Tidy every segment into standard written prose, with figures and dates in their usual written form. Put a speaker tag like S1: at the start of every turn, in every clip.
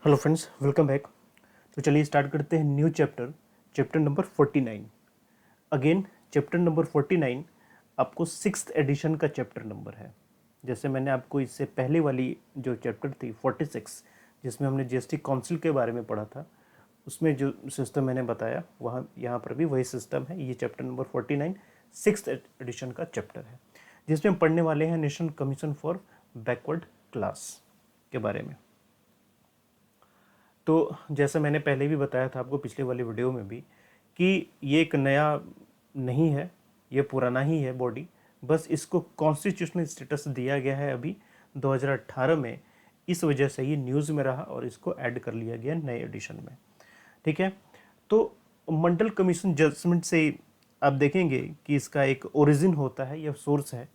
S1: Hello friends, welcome back. तो चलिए start करते हैं new chapter, chapter number 49। Again chapter number 49 आपको सिक्स्थ एडिशन का चैप्टर नंबर है। जैसे मैंने आपको इससे पहले वाली जो चैप्टर थी 46, जिसमें हमने जीएसटी काउंसिल के बारे में पढ़ा था, उसमें जो सिस्टम मैंने बताया वहाँ यहाँ पर भी वही सिस्टम है। ये चैप्टर नंबर 49 सिक्स्थ एडिशन का चैप्टर है, जिसमें हम पढ़ने वाले हैं national commission for backward class के बारे में। तो जैसे मैंने पहले भी बताया था आपको पिछले वाली वीडियो में भी कि ये एक नया नहीं है, ये पुराना ही है बॉडी। बस इसको कॉन्स्टिट्यूशनल स्टेटस दिया गया है अभी 2018 में, इस वजह से ये न्यूज़ में रहा और इसको ऐड कर लिया गया नए एडिशन में। ठीक है, तो मंडल कमीशन जजमेंट से आप देखेंगे कि इसका एक ओरिजिन होता है या सोर्स है।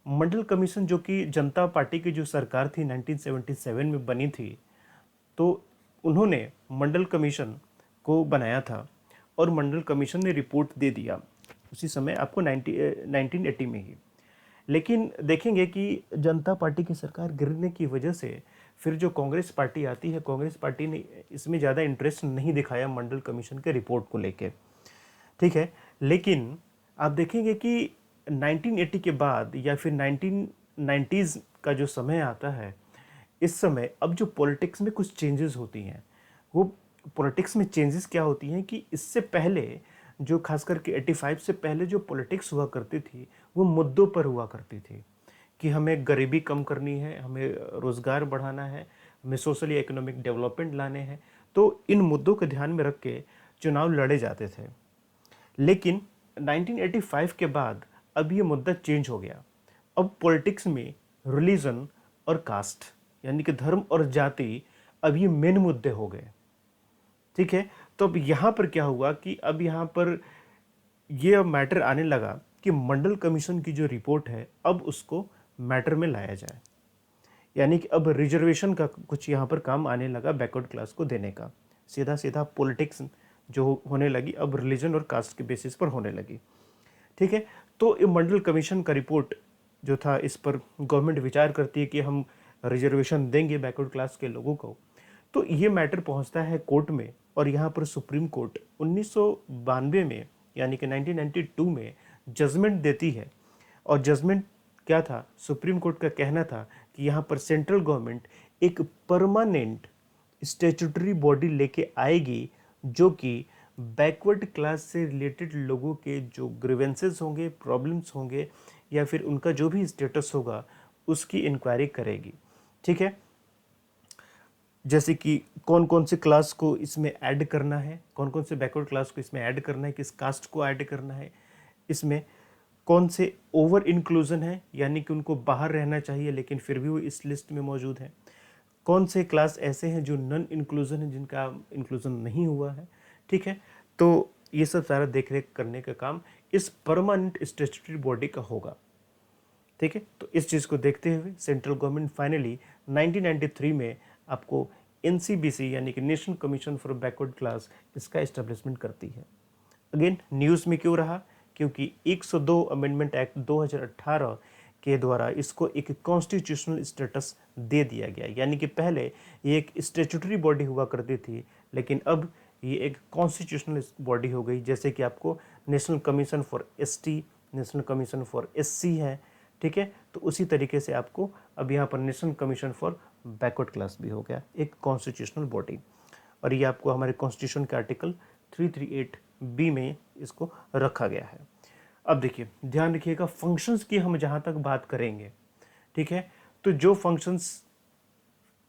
S1: मंडल कमीशन जो कि जनता पार्टी की जो सरकार थी 1977 में बनी थी, तो उन्होंने मंडल कमीशन को बनाया था और मंडल कमीशन ने रिपोर्ट दे दिया उसी समय आपको 1980 में ही। लेकिन देखेंगे कि जनता पार्टी की सरकार गिरने की वजह से फिर जो कांग्रेस पार्टी आती है, कांग्रेस पार्टी ने इसमें ज़्यादा इंटरेस्ट नहीं दिखाया मंडल कमीशन के रिपोर्ट को लेके। ठीक है, लेकिन आप देखेंगे कि 1980 के बाद या फिर 1990s का जो समय आता है, इस समय अब जो पॉलिटिक्स में कुछ चेंजेस होती हैं, वो पॉलिटिक्स में चेंजेस क्या होती हैं कि इससे पहले जो खास करके 85 से पहले जो पॉलिटिक्स हुआ करती थी, वो मुद्दों पर हुआ करती थी कि हमें गरीबी कम करनी है, हमें रोज़गार बढ़ाना है, हमें सोशली इकोनॉमिक डेवलपमेंट लाने हैं। तो इन मुद्दों को ध्यान में रख के चुनाव लड़े जाते थे। लेकिन 1985 के बाद अब ये मुद्दा चेंज हो गया। अब पॉलिटिक्स में रिलीजन और कास्ट यानी कि धर्म और जाति अब ये मेन मुद्दे हो गए। ठीक है, तो अब यहाँ पर क्या हुआ कि अब यहाँ पर ये अब मैटर आने लगा कि मंडल कमीशन की जो रिपोर्ट है अब उसको मैटर में लाया जाए, यानी कि अब रिजर्वेशन का कुछ यहाँ पर काम आने लगा बैकवर्ड क्लास को देने का। सीधा सीधा पॉलिटिक्स जो होने लगी अब रिलीजन और कास्ट के बेसिस पर होने लगी। ठीक है, तो ये मंडल कमीशन का रिपोर्ट जो था, इस पर गवर्नमेंट विचार करती है कि हम रिजर्वेशन देंगे बैकवर्ड क्लास के लोगों को। तो ये मैटर पहुंचता है कोर्ट में और यहाँ पर सुप्रीम कोर्ट 1992 में यानी कि 1992 में जजमेंट देती है। और जजमेंट क्या था, सुप्रीम कोर्ट का कहना था कि यहाँ पर सेंट्रल गवर्नमेंट एक परमानेंट स्टैट्यूटरी बॉडी लेके आएगी जो कि बैकवर्ड क्लास से रिलेटेड लोगों के जो ग्रीवेंसेस होंगे, प्रॉब्लम्स होंगे या फिर उनका जो भी स्टेटस होगा उसकी इंक्वायरी करेगी। ठीक है, जैसे कि कौन कौन से क्लास को इसमें ऐड करना है, कौन कौन से बैकवर्ड क्लास को इसमें ऐड करना है, किस कास्ट को ऐड करना है, इसमें कौन से ओवर इंक्लूजन है यानी कि उनको बाहर रहना चाहिए लेकिन फिर भी वो इस लिस्ट में मौजूद है, कौन से क्लास ऐसे हैं जो नॉन इंक्लूजन है, जिनका इंक्लूजन नहीं हुआ है। ठीक है, तो ये सब सारा देख रेख करने का काम इस परमानेंट स्टैट्यूटरी बॉडी का होगा। ठीक है, तो इस चीज़ को देखते हुए सेंट्रल गवर्नमेंट फाइनली 1993 में आपको एनसीबीसी यानी कि national commission for backward class इसका इस्टेब्लिशमेंट करती है। अगेन न्यूज़ में क्यों रहा, क्योंकि 102 अमेंडमेंट एक्ट 2018 के द्वारा इसको एक कॉन्स्टिट्यूशनल स्टेटस दे दिया गया। यानी कि पहले ये एक स्टैट्यूटरी बॉडी हुआ करती थी, लेकिन अब ये एक कॉन्स्टिट्यूशनल बॉडी हो गई। जैसे कि आपको national commission for ST, national commission for SC है। ठीक है, तो उसी तरीके से आपको अब यहाँ पर national commission for backward class भी हो गया, एक कॉन्स्टिट्यूशनल बॉडी। और ये आपको हमारे कॉन्स्टिट्यूशन के आर्टिकल 338 बी में इसको रखा गया है। अब देखिए, ध्यान रखिएगा फंक्शंस की हम जहाँ तक बात करेंगे, ठीक है, तो जो functions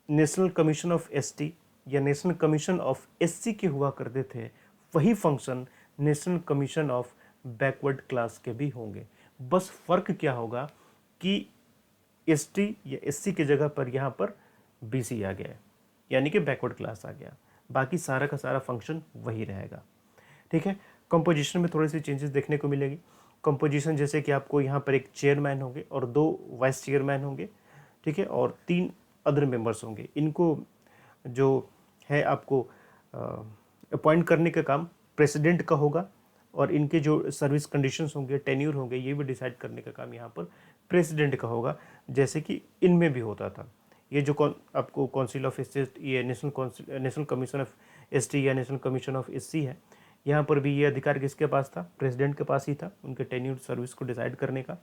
S1: national commission of ST या नेशनल कमीशन ऑफ एससी के हुआ करते थे, वही function national commission of backward class के भी होंगे। बस फर्क क्या होगा कि एसटी या एससी की जगह पर यहाँ पर बीसी आ गया है, यानी कि बैकवर्ड क्लास आ गया। बाकी सारा का सारा फंक्शन वही रहेगा। ठीक है, कंपोजिशन में थोड़ी सी चेंजेस देखने को मिलेगी। कंपोजिशन जैसे कि आपको यहाँ पर एक चेयरमैन होंगे और 2 वाइस चेयरमैन होंगे। ठीक है, और 3 अदर मेंबर्स होंगे। इनको जो है आपको अपॉइंट करने का काम प्रेसिडेंट का होगा और इनके जो सर्विस कंडीशंस होंगे, टेन्यूर होंगे, ये भी डिसाइड करने का काम यहाँ पर प्रेसिडेंट का होगा, जैसे कि इनमें भी होता था। ये जो आपको काउंसिल ऑफ एसटी, ये नेशनल कमीशन ऑफ एसटी या नेशनल कमीशन ऑफ एससी है, यहाँ पर भी ये अधिकार किसके पास था? प्रेसिडेंट के पास ही था, उनके टेन्यूर सर्विस को डिसाइड करने का।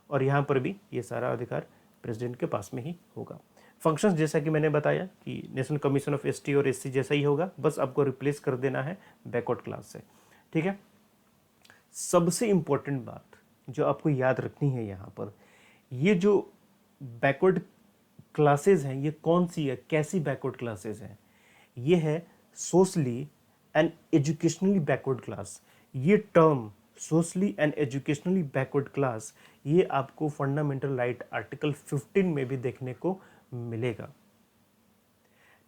S1: और यहाँ पर भी ये सारा अधिकार प्रेसिडेंट के पास में ही होगा। फंक्शंस जैसा कि मैंने बताया कि नेशनल कमीशन ऑफ एसटी और एससी जैसा ही होगा, बस आपको रिप्लेस कर देना है बैकवर्ड क्लास से, ठीक है। सबसे इम्पोर्टेंट बात जो आपको याद रखनी है यहाँ पर, ये जो बैकवर्ड क्लासेस हैं ये कौन सी है, कैसी बैकवर्ड क्लासेस हैं? ये है socially and educationally backward class. ये term socially and educationally backward class ये आपको फंडामेंटल राइट आर्टिकल 15 में भी देखने को मिलेगा,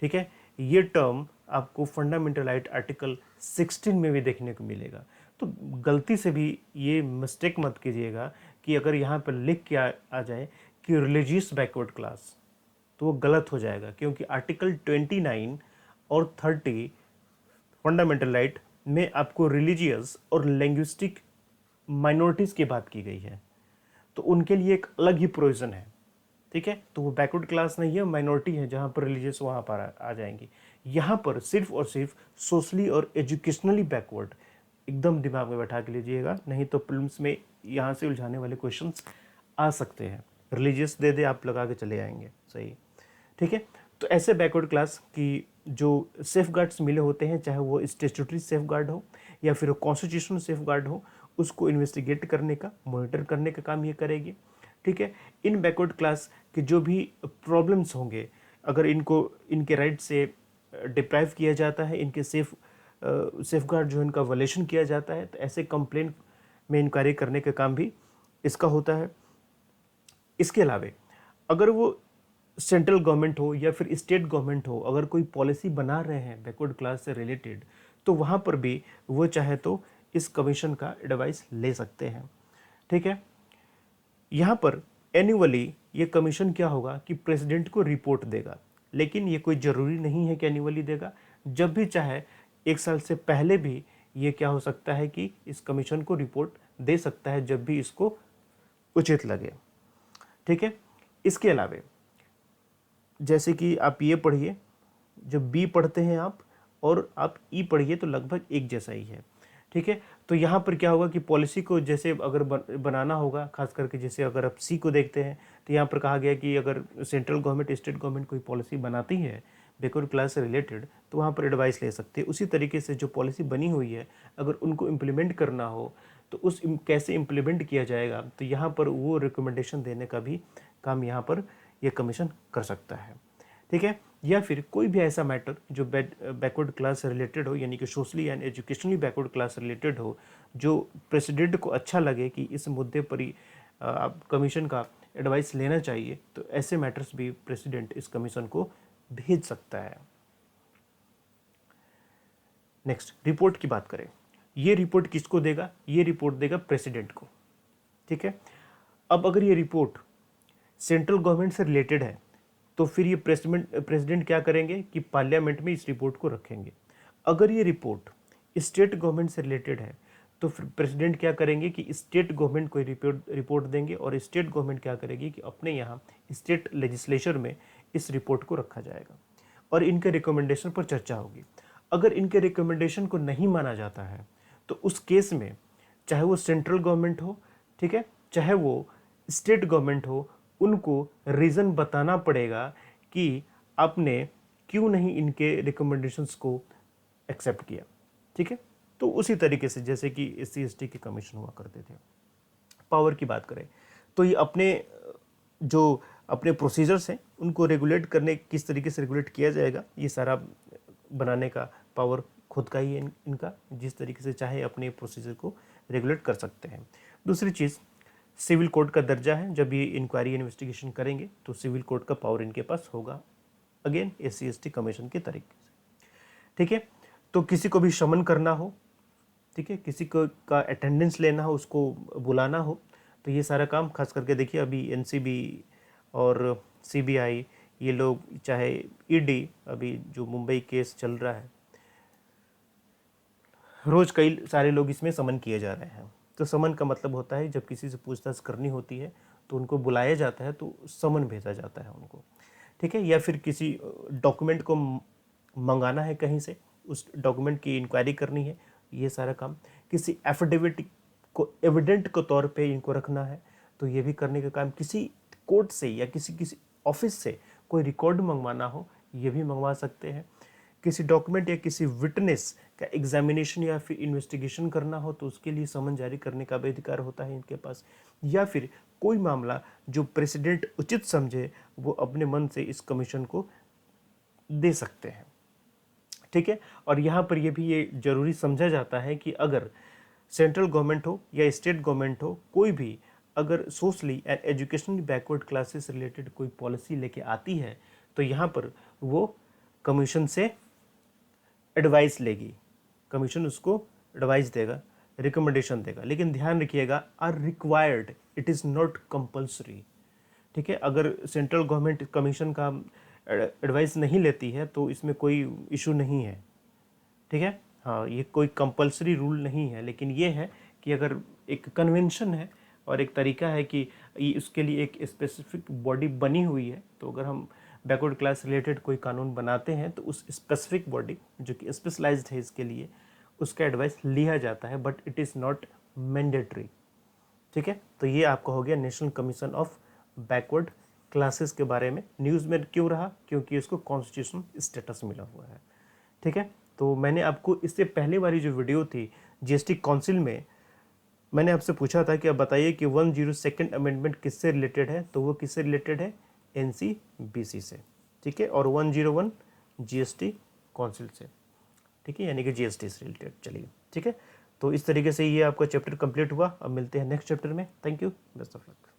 S1: ठीक है। ये टर्म आपको फंडामेंटल राइट आर्टिकल 16 में भी देखने को मिलेगा। तो गलती से भी ये मिस्टेक मत कीजिएगा कि अगर यहाँ पर लिख के आ जाए कि रिलीजियस बैकवर्ड क्लास, तो वो गलत हो जाएगा, क्योंकि आर्टिकल 29 और 30 फंडामेंटल राइट में आपको रिलीजियस और लैंग्विस्टिक माइनॉरिटीज़ की बात की गई है, तो उनके लिए एक अलग ही प्रोविज़न है, ठीक है। तो वो बैकवर्ड क्लास नहीं है, माइनॉरिटी है, जहाँ पर रिलीजियस वहाँ पर आ जाएंगी। यहाँ पर सिर्फ और सिर्फ सोशली और एजुकेशनली बैकवर्ड, एकदम दिमाग में बैठा के लीजिएगा, नहीं तो प्रीलिम्स में यहाँ से उलझाने वाले क्वेश्चंस आ सकते हैं। रिलीजियस दे दे आप लगा के चले आएंगे, सही, ठीक है। तो ऐसे बैकवर्ड क्लास की जो सेफ गार्ड्स मिले होते हैं, चाहे वो स्टेचुटरी सेफ गार्ड हो या फिर कॉन्स्टिट्यूशनल सेफ गार्ड हो, उसको इन्वेस्टिगेट करने का, मॉनिटर करने का काम ये करेगी, ठीक है। इन बैकवर्ड क्लास के जो भी प्रॉब्लम्स होंगे, अगर इनको इनके राइट से डिप्राइव किया जाता है, इनके सेफ गार्ड जो इनका वायलेशन किया जाता है, तो ऐसे कंप्लेंट में इंक्वायरी करने का काम भी इसका होता है। इसके अलावा अगर वो सेंट्रल गवर्नमेंट हो या फिर स्टेट गवर्नमेंट हो, अगर कोई पॉलिसी बना रहे हैं बैकवर्ड क्लास से रिलेटेड, तो वहाँ पर भी वो चाहे तो इस कमीशन का एडवाइस ले सकते हैं, ठीक है। यहाँ पर एनुअली ये कमीशन क्या होगा कि प्रेसिडेंट को रिपोर्ट देगा, लेकिन ये कोई ज़रूरी नहीं है कि एनुअली देगा। जब भी चाहे 1 साल से पहले भी ये क्या हो सकता है कि इस कमीशन को रिपोर्ट दे सकता है, जब भी इसको उचित लगे, ठीक है। इसके अलावा जैसे कि आप ये पढ़िए, जब बी पढ़ते हैं आप और आप ई पढ़िए तो लगभग एक जैसा ही है, ठीक है। तो यहाँ पर क्या होगा कि पॉलिसी को जैसे अगर बनाना होगा, खास करके जैसे अगर आप सी को देखते हैं, तो यहाँ पर कहा गया कि अगर सेंट्रल गवर्नमेंट, स्टेट गवर्नमेंट कोई पॉलिसी बनाती है बैकवर्ड क्लास से रिलेटेड, तो वहाँ पर एडवाइस ले सकते हैं। उसी तरीके से जो पॉलिसी बनी हुई है, अगर उनको इम्प्लीमेंट करना हो तो कैसे इम्प्लीमेंट किया जाएगा, तो यहाँ पर वो रिकमेंडेशन देने का भी काम यहाँ पर यह कमीशन कर सकता है, ठीक है। या फिर कोई भी ऐसा मैटर जो बैकवर्ड क्लास से रिलेटेड हो, यानी कि socially and educationally backward class से रिलेटेड हो, जो प्रेसिडेंट को अच्छा लगे कि इस मुद्दे पर ही आप कमीशन का एडवाइस लेना चाहिए, तो ऐसे मैटर्स भी प्रेसिडेंट इस कमीशन को भेज सकता है। नेक्स्ट, रिपोर्ट की बात करें। ये रिपोर्ट किसको देगा? ये रिपोर्ट देगा प्रेसिडेंट को, ठीक है। अब अगर ये रिपोर्ट सेंट्रल गवर्नमेंट से रिलेटेड है, तो फिर ये प्रेसिडेंट क्या करेंगे कि पार्लियामेंट में इस रिपोर्ट को रखेंगे। अगर ये रिपोर्ट स्टेट गवर्नमेंट से रिलेटेड है, तो फिर प्रेसिडेंट क्या करेंगे कि स्टेट गवर्नमेंट को रिपोर्ट देंगे, और स्टेट गवर्नमेंट क्या करेगी कि अपने यहाँ स्टेट लेजिस्लेचर में इस रिपोर्ट को रखा जाएगा और इनके रिकमेंडेशन पर चर्चा होगी। अगर इनके रिकमेंडेशन को नहीं माना जाता है, तो उस केस में चाहे वो सेंट्रल गवर्नमेंट हो, ठीक है, चाहे वो स्टेट गवर्नमेंट हो, उनको रीज़न बताना पड़ेगा कि आपने क्यों नहीं इनके रिकमेंडेशंस को एक्सेप्ट किया, ठीक है। तो उसी तरीके से जैसे कि SC/ST के कमीशन हुआ करते थे। पावर की बात करें तो ये अपने प्रोसीजर्स हैं उनको रेगुलेट करने, किस तरीके से रेगुलेट किया जाएगा, ये सारा बनाने का पावर खुद का ही है इनका, जिस तरीके से चाहे अपने प्रोसीजर को रेगुलेट कर सकते हैं। दूसरी चीज़, सिविल कोर्ट का दर्जा है। जब ये इंक्वायरी इन्वेस्टिगेशन करेंगे तो सिविल कोर्ट का पावर इनके पास होगा, अगेन SC/ST कमीशन के तरीके से, ठीक है। तो किसी को भी समन करना हो, ठीक है, किसी को का अटेंडेंस लेना हो, उसको बुलाना हो, तो ये सारा काम खास करके देखिए अभी NCB और CBI, ये लोग, चाहे ED, अभी जो मुंबई केस चल रहा है, रोज़ कई सारे लोग इसमें समन किए जा रहे हैं। तो समन का मतलब होता है जब किसी से पूछताछ करनी होती है तो उनको बुलाया जाता है, तो समन भेजा जाता है उनको, ठीक है, या फिर किसी डॉक्यूमेंट को मंगाना है कहीं से, उस डॉक्यूमेंट की इंक्वायरी करनी है, ये सारा काम। किसी एफिडेविट को एविडेंट के तौर पे इनको रखना है, तो ये भी करने का काम। किसी कोर्ट से या किसी किसी ऑफिस से कोई रिकॉर्ड मंगवाना हो, ये भी मंगवा सकते हैं। किसी डॉक्यूमेंट या किसी विटनेस का एग्जामिनेशन या फिर इन्वेस्टिगेशन करना हो, तो उसके लिए समन जारी करने का भी अधिकार होता है इनके पास। या फिर कोई मामला जो प्रेसिडेंट उचित समझे, वो अपने मन से इस कमीशन को दे सकते हैं। ठीक है, और यहाँ पर ये भी ये जरूरी समझा जाता है कि अगर सेंट्रल गवर्नमेंट हो या स्टेट गवर्नमेंट हो, कोई भी अगर socially and educationally backward classes related कोई पॉलिसी लेके आती है, तो यहाँ पर वो कमीशन से एडवाइस लेगी, कमीशन उसको एडवाइस देगा, रिकमेंडेशन देगा। लेकिन ध्यान रखिएगा, are required, it is not compulsory. ठीक है, अगर सेंट्रल गवर्नमेंट कमीशन का एडवाइस नहीं लेती है तो इसमें कोई इशू नहीं है। ठीक है, हाँ, ये कोई कंपलसरी रूल नहीं है, लेकिन ये है कि अगर एक कन्वेंशन है और एक तरीका है कि उसके लिए एक स्पेसिफिक बॉडी बनी हुई है, तो अगर हम बैकवर्ड क्लास रिलेटेड कोई कानून बनाते हैं तो उस स्पेसिफिक बॉडी जो कि स्पेशलाइज्ड है इसके लिए, उसका एडवाइस लिया जाता है, but it is not mandatory. ठीक है, तो ये आपका हो गया national commission of backward classes के बारे में। न्यूज़ में क्यों रहा? क्योंकि इसको कॉन्स्टिट्यूशनल स्टेटस मिला हुआ है। ठीक है, तो मैंने आपको इससे पहले वाली जो वीडियो थी जीएसटी काउंसिल में, मैंने आपसे पूछा था कि आप बताइए कि 102nd अमेंडमेंट किससे रिलेटेड है, तो वो किससे रिलेटेड है? एनसीबीसी से। ठीक है, और 101 जीएसटी काउंसिल से। ठीक है, यानी कि जीएसटी से रिलेटेड। चलिए, ठीक है, तो इस तरीके से ये आपका चैप्टर कंप्लीट हुआ। अब मिलते हैं नेक्स्ट चैप्टर में। Thank you, best of luck.